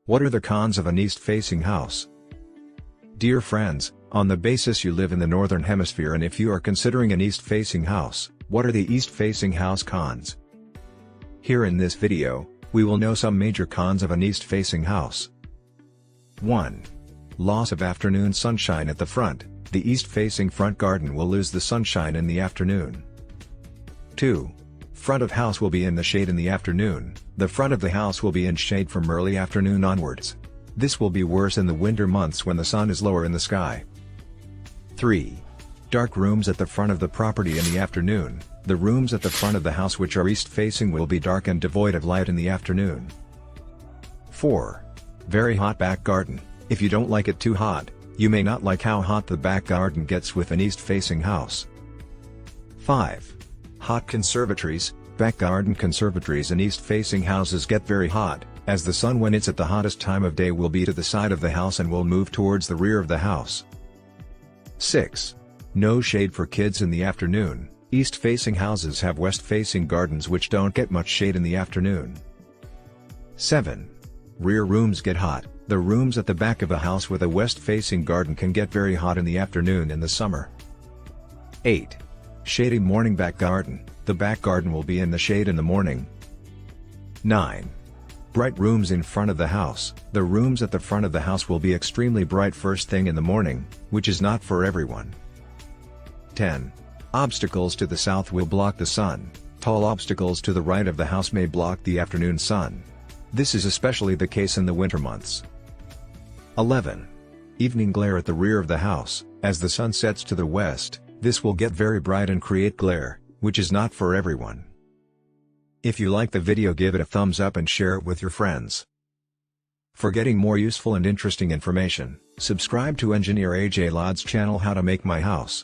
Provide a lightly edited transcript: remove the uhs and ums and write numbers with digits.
What are the cons of an east-facing house? Dear friends, on the basis you live in the Northern Hemisphere and if you are considering an east-facing house, what are the east-facing house cons? Here in this video, we will know some major cons of an east-facing house. 1. Loss of afternoon sunshine at the front. The east-facing front garden will lose the sunshine in the afternoon. 2. Front of house will be in the shade in the afternoon. The front of the house will be in shade from early afternoon onwards. This will be worse in the winter months when the sun is lower in the sky. 3. Dark rooms at the front of the property in the afternoon. The rooms at the front of the house which are east-facing will be dark and devoid of light in the afternoon. 4. Very hot back garden. If you don't like it too hot, you may not like how hot the back garden gets with an east-facing house. 5. Hot conservatories. Back garden conservatories and east-facing houses get very hot, as the sun when it's at the hottest time of day will be to the side of the house and will move towards the rear of the house. 6. No shade for kids in the afternoon. East-facing houses have west-facing gardens which don't get much shade in the afternoon. 7. Rear rooms get hot. The rooms at the back of a house with a west-facing garden can get very hot in the afternoon in the summer. 8. Shady morning back garden. The back garden will be in the shade in the morning. 9. Bright rooms in front of the house. The rooms at the front of the house will be extremely bright first thing in the morning, which is not for everyone. 10. Obstacles to the south will block the sun. Tall obstacles to the right of the house may block the afternoon sun. This is especially the case in the winter months. 11. Evening glare at the rear of the house. As the sun sets to the west, this will get very bright and create glare, which is not for everyone. If you like the video, give it a thumbs up and share it with your friends. For getting more useful and interesting information, subscribe to Engineer AJ Ladd's channel How to Make My House.